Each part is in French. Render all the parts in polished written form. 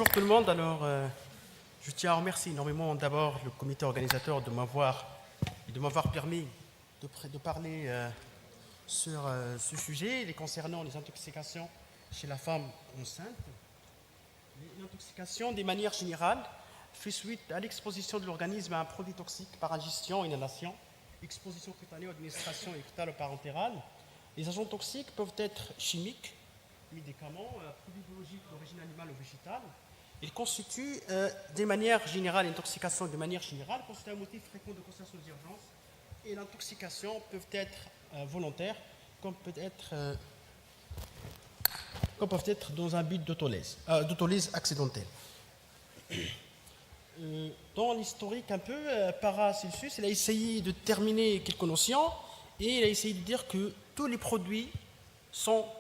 Bonjour tout le monde. Alors, je tiens à remercier énormément d'abord le comité organisateur de m'avoir permis de parler sur ce sujet concernant les intoxications chez la femme enceinte. L'intoxication, de manière générale, fait suite à l'exposition de l'organisme à un produit toxique par ingestion, inhalation, exposition cutanée, administration éctale ou parentérale. Les agents toxiques peuvent être chimiques, médicaments, produits biologiques d'origine animale ou végétale. Ils constituent, de manière générale, l'intoxication de manière générale constitue un motif fréquent de constatation d'urgence. Et l'intoxication peut être volontaire, comme peut être dans un but d'autolyse accidentelle. Dans l'historique un peu, Paracelsus, il a essayé de terminer quelques notions et il a essayé de dire que tous les produits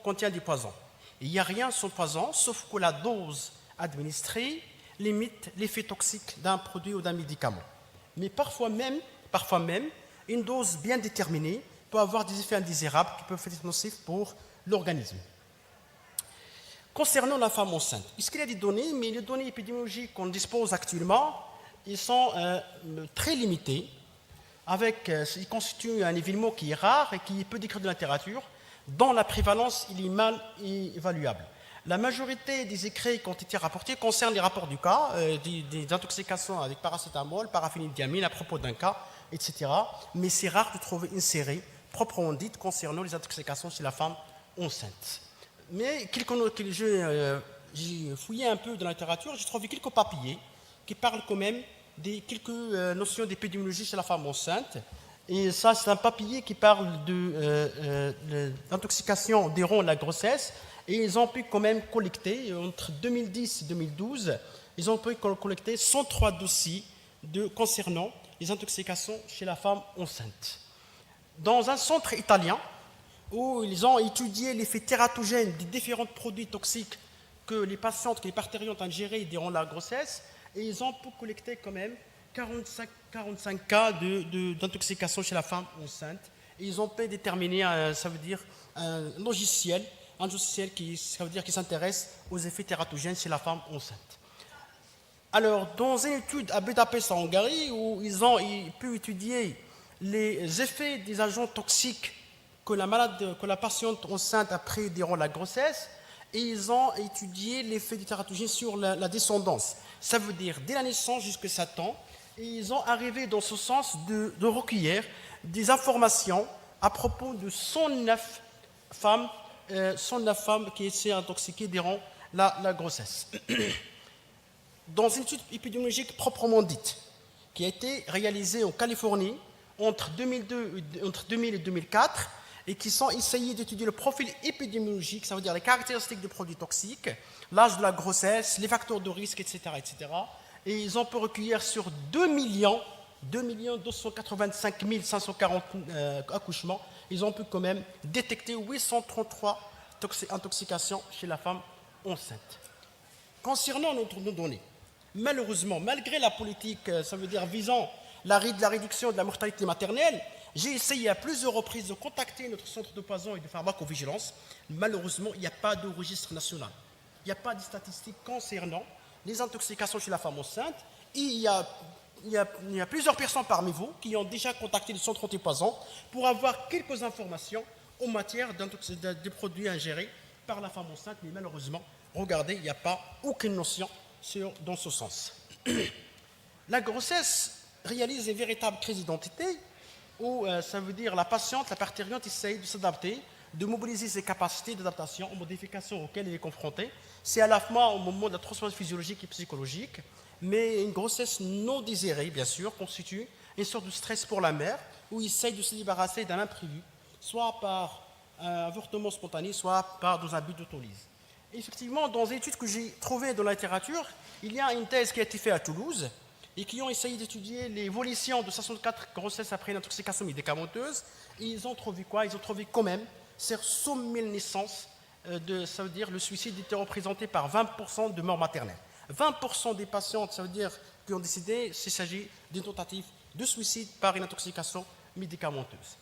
contiennent du poison. Il n'y a rien sans poison, sauf que la dose administrée limite l'effet toxique d'un produit ou d'un médicament. Mais parfois même, une dose bien déterminée peut avoir des effets indésirables qui peuvent être nocifs pour l'organisme. Concernant la femme enceinte, est-ce qu'il y a des données? Mais les données épidémiologiques qu'on dispose actuellement, ils sont très limitées. Ils constituent un événement qui est rare et qui est peu décrit de la littérature, dont la prévalence il est mal évaluable. La majorité des écrits qui ont été rapportés concernent les rapports du cas, des intoxications avec paracétamol, paraphényldiamine à propos d'un cas, etc. Mais c'est rare de trouver une série proprement dite concernant les intoxications chez la femme enceinte. Mais j'ai fouillé un peu dans la littérature, j'ai trouvé quelques papiers qui parlent quand même de quelques notions d'épidémiologie chez la femme enceinte. Et ça, c'est un papier qui parle d'intoxication durant la grossesse. Et ils ont pu quand même collecter, entre 2010 et 2012, ils ont pu collecter 103 dossiers concernant les intoxications chez la femme enceinte. Dans un centre italien, où ils ont étudié l'effet tératogène des différents produits toxiques que les partérientes ingérées durant la grossesse, et ils ont pu collecter quand même 45 cas d'intoxication chez la femme enceinte. Et ils ont pu déterminer, un logiciel qui s'intéresse aux effets tératogènes chez la femme enceinte. Alors, dans une étude à Budapest, en Hongrie, où ils ont pu étudier les effets des agents toxiques que la patiente enceinte a pris durant la grossesse, et ils ont étudié l'effet des tératogènes sur la descendance. Ça veut dire dès la naissance jusqu'à 7 ans, et ils ont arrivé dans ce sens de recueillir des informations à propos de 109 femmes qui étaient intoxiquées durant la grossesse. Dans une étude épidémiologique proprement dite, qui a été réalisée en Californie entre 2000 et 2004, et qui sont essayés d'étudier le profil épidémiologique, ça veut dire les caractéristiques des produits toxiques, l'âge de la grossesse, les facteurs de risque, etc. Et ils ont pu recueillir sur 2 285 540 accouchements, ils ont pu quand même détecter 833 intoxications chez la femme enceinte. Concernant nos données, malheureusement, malgré la politique, visant la réduction de la mortalité maternelle, j'ai essayé à plusieurs reprises de contacter notre centre de poison et de pharmacovigilance. Malheureusement, il n'y a pas de registre national. Il n'y a pas de statistiques concernant les intoxications chez la femme enceinte. Et il y a plusieurs personnes parmi vous qui ont déjà contacté le centre anti-poison pour avoir quelques informations en matière de produits ingérés par la femme enceinte. Mais malheureusement, regardez, il n'y a pas aucune notion dans ce sens. La grossesse réalise une véritable crise d'identité où la patiente, la partériente, essaye de s'adapter, de mobiliser ses capacités d'adaptation aux modifications auxquelles elle est confrontée. C'est à la fois au moment de la transformation physiologique et psychologique, mais une grossesse non désirée, bien sûr, constitue une sorte de stress pour la mère, où il essaye de se débarrasser d'un imprévu, soit par un avortement spontané, soit dans un but d'autolyse. Effectivement, dans une étude que j'ai trouvée dans la littérature, il y a une thèse qui a été faite à Toulouse, et qui ont essayé d'étudier l'évolution de 64 grossesses après une intoxication médicamenteuse. Et ils ont trouvé quoi? Ils ont trouvé quand même, sur 100 000 naissances, ça veut dire le suicide était représenté par 20% de mort maternelle. 20% des patientes, ça veut dire, qui ont décidé, s'il s'agit d'une tentative de suicide par une intoxication médicamenteuse.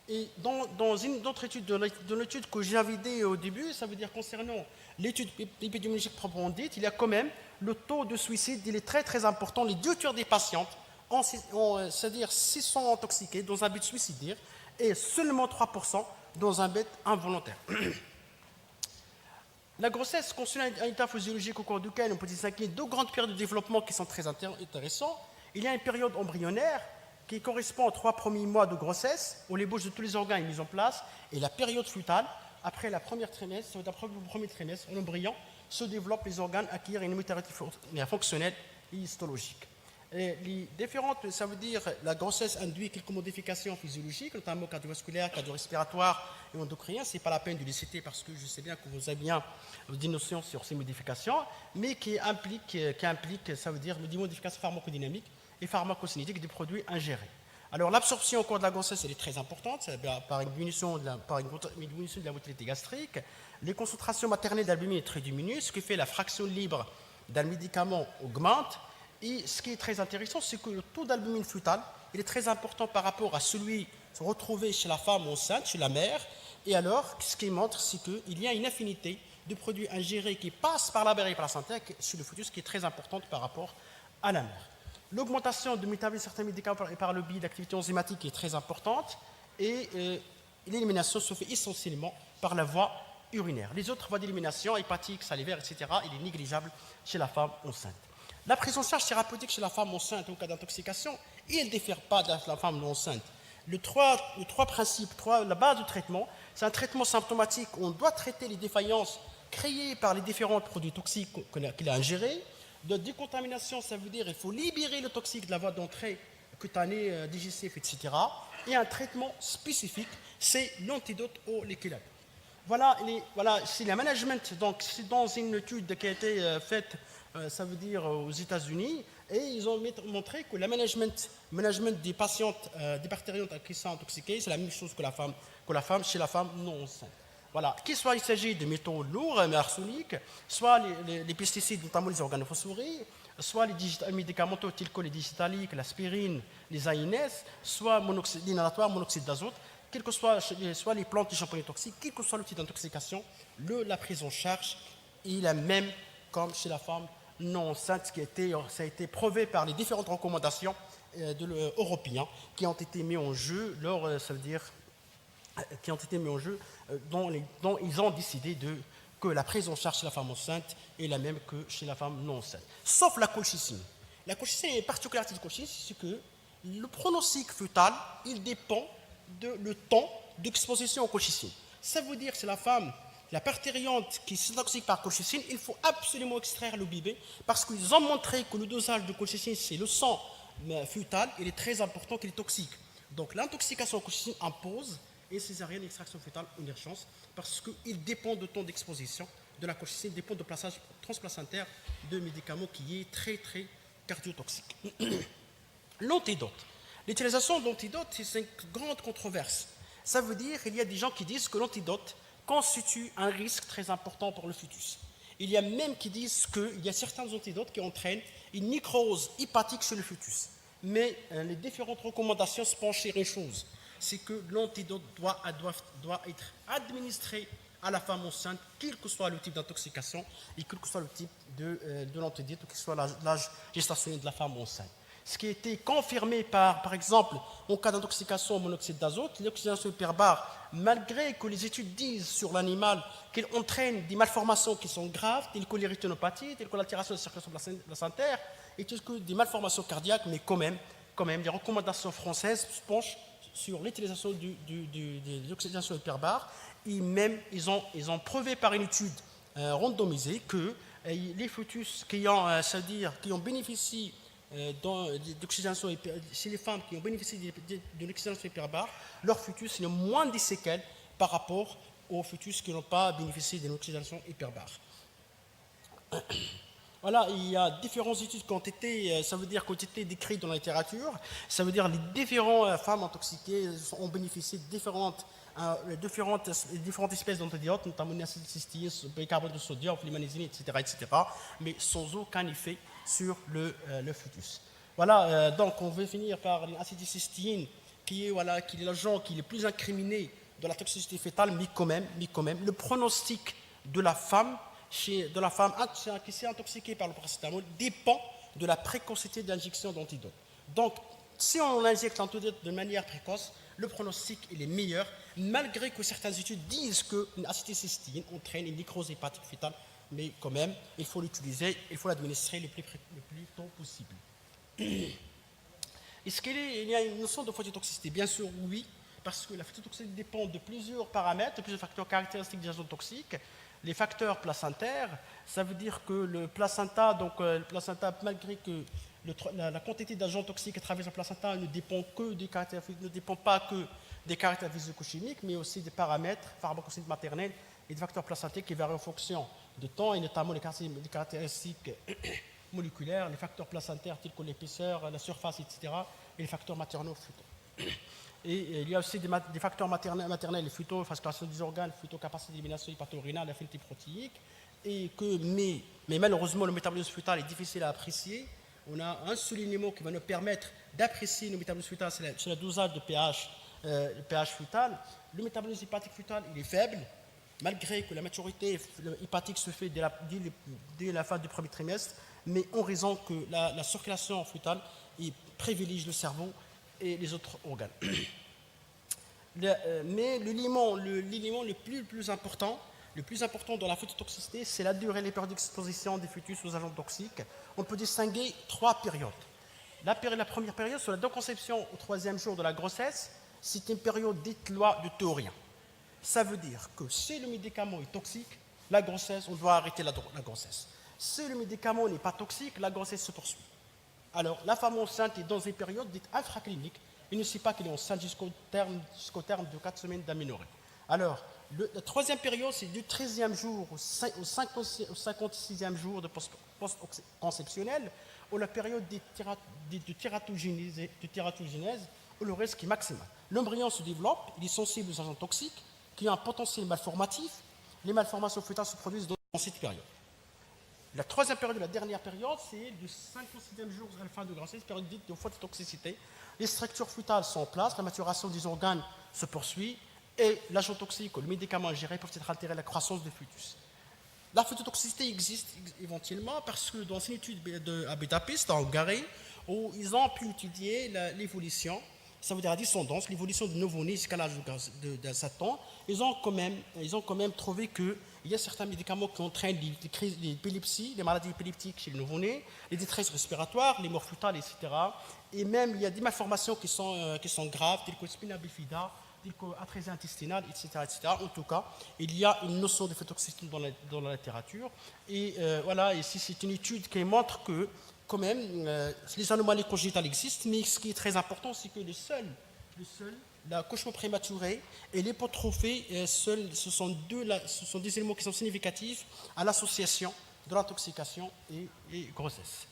Et dans une autre étude, de l'étude que j'ai validée au début, ça veut dire concernant l'étude épidémiologique proprement dite, il y a quand même le taux de suicide, il est très très important. Les 2 tiers des patientes, c'est-à-dire 600 intoxiqués dans un but suicidaire et seulement 3% dans un but involontaire. La grossesse constitue un état physiologique au cours duquel on peut distinguer 2 grandes périodes de développement qui sont très intéressantes. Il y a une période embryonnaire qui correspond aux 3 premiers mois de grossesse, où l'ébauche de tous les organes est mise en place, et la période fœtale, après le premier trimestre, l'embryon se développe, les organes acquièrent une immunité fonctionnelle et histologique. Et les différentes, ça veut dire la grossesse induit quelques modifications physiologiques, notamment cardiovasculaires, cardio-respiratoires et endocriniens. Ce n'est pas la peine de les citer parce que je sais bien que vous avez bien des notions sur ces modifications, mais qui impliquent, ça veut dire des modifications pharmacodynamiques et pharmacocinétiques des produits ingérés. Alors l'absorption au cours de la grossesse elle est très importante, par une diminution de la motilité gastrique. Les concentrations maternelles d'albumine est très diminuées, ce qui fait la fraction libre d'un médicament augmente. Et ce qui est très intéressant, c'est que le taux d'albumine fœtale il est très important par rapport à celui retrouvé chez la femme enceinte, chez la mère. Et alors, ce qui montre, c'est qu'il y a une affinité de produits ingérés qui passent par la barrière placentaire chez le fœtus, qui est très importante par rapport à la mère. L'augmentation de métabolisme de certains médicaments par le biais d'activité enzymatique est très importante et l'élimination se fait essentiellement par la voie urinaire. Les autres voies d'élimination, hépatique, salivaire, etc., il est négligeable chez la femme enceinte. La prise en charge thérapeutique chez la femme enceinte en cas d'intoxication, il ne diffère pas de la femme non enceinte. Les trois principes, la base du traitement, c'est un traitement symptomatique où on doit traiter les défaillances créées par les différents produits toxiques qu'il a ingérés. De décontamination, ça veut dire qu'il faut libérer le toxique de la voie d'entrée cutanée, digestive, etc. Et un traitement spécifique, c'est l'antidote au léquilade. Voilà, c'est le management. Donc, c'est dans une étude qui a été faite, ça veut dire aux États-Unis, et ils ont montré que le management des patientes, des bactérientes qui sont intoxiquées, c'est la même chose que la femme chez la femme non enceinte. Voilà, qu'il soit il s'agit de métaux lourds, arseniques, soit les pesticides, notamment les organophosphories, soit les médicaments tels que les digitaliques, l'aspirine, les AINS, soit l'inhalatoire, monoxyde d'azote, quels que soient soit les plantes, les champignons toxiques, quel que soit le type d'intoxication, la prise en charge est la même comme chez la femme non enceinte, ça a été prouvé par les différentes recommandations européennes qui ont été mises en jeu dont ils ont décidé que la prise en charge chez la femme enceinte est la même que chez la femme non enceinte. Sauf la colchicine. La colchicine, une particularité de colchicine, c'est que le pronostic fœtal, il dépend du temps d'exposition aux colchicine. Ça veut dire que c'est la femme, la partériante qui s'intoxique par colchicine, il faut absolument extraire le bébé parce qu'ils ont montré que le dosage de colchicine, c'est le sang fœtal, il est très important, qu'il est toxique. Donc l'intoxication aux colchicine impose et césarienne extraction fœtale en urgence parce qu'il dépend du temps d'exposition de la colchicine, dépend du passage transplacentaire de médicaments qui est très très cardiotoxique. L'antidote. L'utilisation d'antidote, c'est une grande controverse. Ça veut dire qu'il y a des gens qui disent que l'antidote constitue un risque très important pour le fœtus. Il y a même qui disent qu'il y a certains antidotes qui entraînent une nécrose hépatique chez le fœtus. Mais les différentes recommandations se penchent sur une chose, c'est que l'antidote doit être administré à la femme enceinte, quel que soit le type d'intoxication et quel que soit le type de l'antidote, quel que soit l'âge gestationnel de la femme enceinte. Ce qui a été confirmé par exemple, en cas d'intoxication au monoxyde d'azote, l'oxydation hyperbare, malgré que les études disent sur l'animal qu'elle entraîne des malformations qui sont graves, telles que l'érythronopathie, telles que l'altération de la circulation placentaire, et telles que des malformations cardiaques, mais quand même, les recommandations françaises se penchent sur l'utilisation de l'oxydation hyperbare, et même ils ont prouvé par une étude randomisée que les fœtus qui ont bénéficié d'oxygénation, chez les femmes qui ont bénéficié de l'oxygénation hyperbare, leur fœtus a moins de séquelles par rapport aux fœtus qui n'ont pas bénéficié de l'oxygénation hyperbare. Voilà, il y a différentes études qui ont été décrites dans la littérature. Ça veut dire que les différentes femmes intoxiquées ont bénéficié de différentes espèces d'antidotes, notamment l'acétylcystine, le bicarbonate de sodium, l'imagnésium, etc., mais sans aucun effet sur le fœtus. Voilà, donc on va finir par l'acétylcystine voilà, qui est l'agent qui est le plus incriminé de la toxicité fétale, mais quand même, le pronostic de la femme, qui s'est intoxiquée par le paracétamol dépend de la précocité d'injection d'antidote. Donc, si on injecte l'antidote de manière précoce, le pronostic il est meilleur, malgré que certaines études disent qu'une acétylcystine entraîne une nécrose hépatique fétale, mais quand même, il faut l'utiliser, il faut l'administrer le plus tôt possible. Est-ce qu'il y a une notion de phototoxicité? Bien sûr, oui, parce que la phototoxicité dépend de plusieurs paramètres, de plusieurs facteurs caractéristiques des agents toxiques. Les facteurs placentaires, ça veut dire que le placenta, malgré que la quantité d'agents toxiques qui traversent le placenta ne dépend pas que des caractères physico-chimiques, mais aussi des paramètres pharmacocinétiques maternels et des facteurs placentaires qui varient en fonction de temps, et notamment les caractéristiques moléculaires, les facteurs placentaires tels que l'épaisseur, la surface, etc., et les facteurs maternaux fœtaux. Et il y a aussi des facteurs maternels et fœtaux, fasciculation des organes, capacité d'élimination hépato-urinale, affinité protéique, mais malheureusement, le métabolisme fœtal est difficile à apprécier. On a un seul élément qui va nous permettre d'apprécier le métabolisme fœtal, c'est le dosage de pH, le pH fœtal. Le métabolisme hépatique fœtal, il est faible, malgré que la maturité hépatique se fait dès la fin du premier trimestre, mais en raison que la circulation fœtale privilégie le cerveau et les autres organes. Mais l'élément le plus important dans la phytotoxicité, c'est la durée et les périodes d'exposition des fœtus aux agents toxiques. On peut distinguer 3 périodes. La première période, sur la déconception au 3e jour de la grossesse, c'est une période dite loi de Théorien. Ça veut dire que si le médicament est toxique, la grossesse, on doit arrêter la grossesse. Si le médicament n'est pas toxique, la grossesse se poursuit. Alors, la femme enceinte est dans une période dite infraclinique. Il ne sait pas qu'elle est enceinte jusqu'au terme de 4 semaines d'aménorrhée. Alors, la 3e période, c'est du 13e jour au 56e jour de post-conceptionnel, ou la période de tératogénèse, où le risque est maximal. L'embryon se développe, il est sensible aux agents toxiques, qui ont un potentiel malformatif. Les malformations fœtales se produisent dans cette période. La 3e période, la dernière période, c'est du 5 au 6e jour à la fin de grossesse, période dite de phototoxicité. Les structures fœtales sont en place, la maturation des organes se poursuit et l'agent toxique ou le médicament ingéré peut être altérer la croissance du fœtus. La phototoxicité existe éventuellement parce que dans une étude à Budapest, en Hongrie, où ils ont pu étudier l'évolution, ça veut dire la descendance, l'évolution du nouveau-né jusqu'à l'âge de 7 ans, ils ont quand même trouvé qu'il y a certains médicaments qui entraînent les crises d'épilepsie, les maladies épileptiques chez le nouveau-né, les détresses respiratoires, les morts fœtales, etc. Et même, il y a des malformations qui sont graves, telles que spina bifida, telles que l'atrésie intestinale, etc., etc. En tout cas, il y a une notion de phototoxicité dans la littérature. Et voilà, ici, c'est une étude qui montre que quand même, les anomalies congénitales existent, mais ce qui est très important, c'est que l'accouchement prématuré et l'hypotrophie, ce sont des éléments qui sont significatifs à l'association de l'intoxication et grossesse.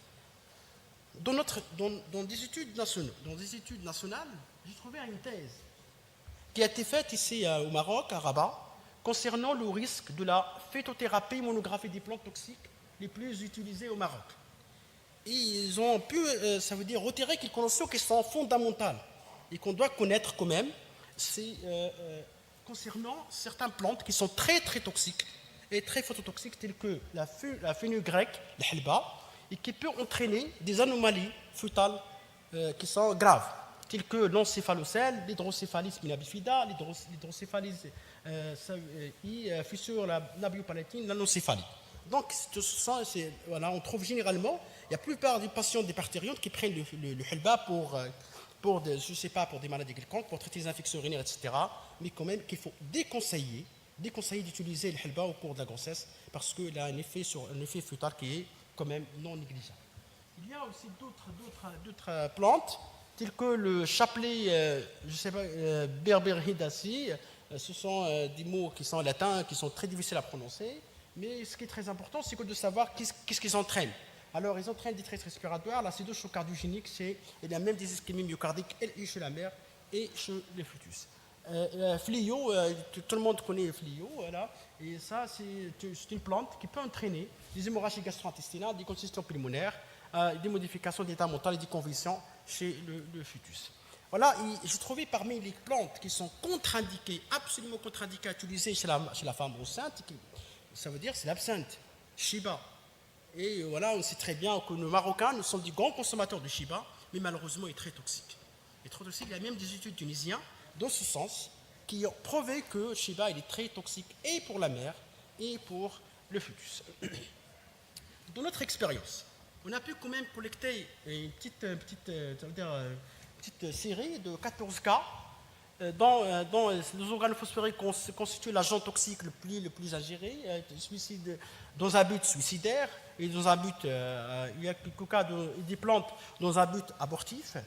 Dans des études nationales, j'ai trouvé une thèse qui a été faite ici au Maroc, à Rabat, concernant le risque de la phytothérapie monographie des plantes toxiques les plus utilisées au Maroc. Et ils ont pu, ça veut dire, retirer quelques notions qui sont fondamentales et qu'on doit connaître quand même, c'est concernant certaines plantes qui sont très très toxiques et très phototoxiques, telles que la fenugrec, le halba, et qui peut entraîner des anomalies fœtales qui sont graves, telles que l'encéphalocèle, l'hydrocéphalie spina bifida, l'hydrocéphalie fissure labiopalatine, l'anencéphalie. Donc, on trouve généralement, la plupart des patients des partérientes qui prennent le halba pour des maladies quelconques, pour traiter des infections urinaires, etc. Mais quand même qu'il faut déconseiller d'utiliser le halba au cours de la grossesse parce qu'il a un effet fœtal qui est quand même non négligeable. Il y a aussi d'autres plantes, telles que le chapelet, Berberidaceae. Ce sont des mots qui sont latins, qui sont très difficiles à prononcer. Mais ce qui est très important, c'est de savoir qu'est-ce qu'ils entraînent. Alors, ils entraînent des détresse respiratoire, l'acidose cardiogénique, il y a même des ischémies myocardiques chez la mère et chez les fœtus. Fléau, tout le monde connaît le fléau, voilà, et ça, c'est une plante qui peut entraîner des hémorragies gastro-intestinales, des congestions pulmonaires, des modifications d'état mental et des convulsions chez le fœtus. Voilà, j'ai trouvé parmi les plantes qui sont contre-indiquées, absolument contre-indiquées à utiliser chez la femme enceinte, ça veut dire c'est l'absinthe, Shiba. Et voilà, on sait très bien que nos Marocains, nous sommes des grands consommateurs de Shiba, mais malheureusement, il est très toxique. Il est trop toxique, il y a même des études tunisiennes dans ce sens qui ont prouvé que Shiba il est très toxique et pour la mère et pour le fœtus. Dans notre expérience, on a pu quand même collecter une petite série de 14 cas dont les organophosphoriques constituent l'agent toxique le plus ingéré, dans un but suicidaire et dans un but, il y a quelques cas des plantes dans un but abortif.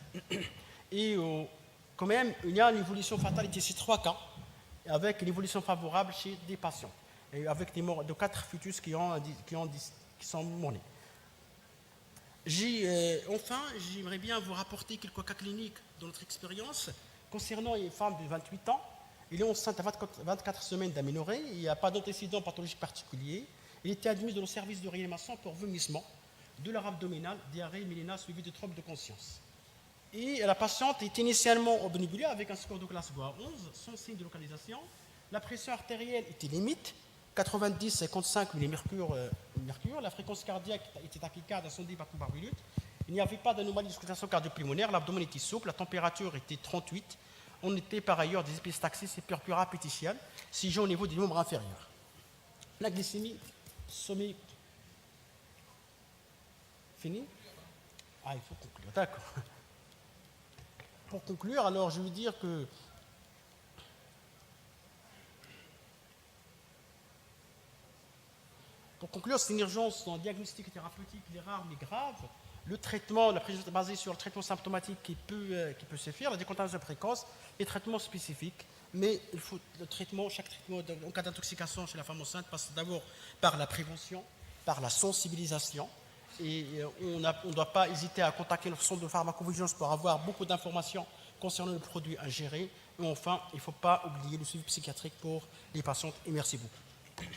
Et quand même, il y a une évolution fatalité ces 3 cas, avec une évolution favorable chez des patients, et avec des morts de 4 fœtus qui sont morts-nés. Enfin, j'aimerais bien vous rapporter quelques cas cliniques de notre expérience concernant une femme de 28 ans. Elle est enceinte à 24 semaines d'aménorrhée, il n'y a pas d'antécédent pathologique particulier. Elle était admise dans le service de réanimation pour vomissement, douleur abdominale, diarrhée, mélinat suivi de troubles de conscience. Et la patiente est initialement obnubilée avec un score de classe voie 11, sans signe de localisation. La pression artérielle était limite, 90-55 mmHg. La fréquence cardiaque était tachycarde à 110 battements par minute. Il n'y avait pas d'anomalie de circulation cardio-pulmonaire. L'abdomen était souple, la température était 38. On était par ailleurs des épistaxis et purpura péticiale, si au niveau des membres inférieurs. La glycémie, sommet. Fini? Ah, il faut conclure, d'accord. Pour conclure, alors je veux dire que c'est une urgence dans le diagnostic thérapeutique, les rares mais graves. Le traitement, la prise est basée sur le traitement symptomatique qui peut se faire, la décontamination précoce, les traitements spécifiques. Mais il faut chaque traitement en cas d'intoxication chez la femme enceinte passe d'abord par la prévention, par la sensibilisation. Et on ne doit pas hésiter à contacter le centre de pharmacovigilance pour avoir beaucoup d'informations concernant le produit ingéré. Et enfin, il ne faut pas oublier le suivi psychiatrique pour les patientes. Et merci beaucoup.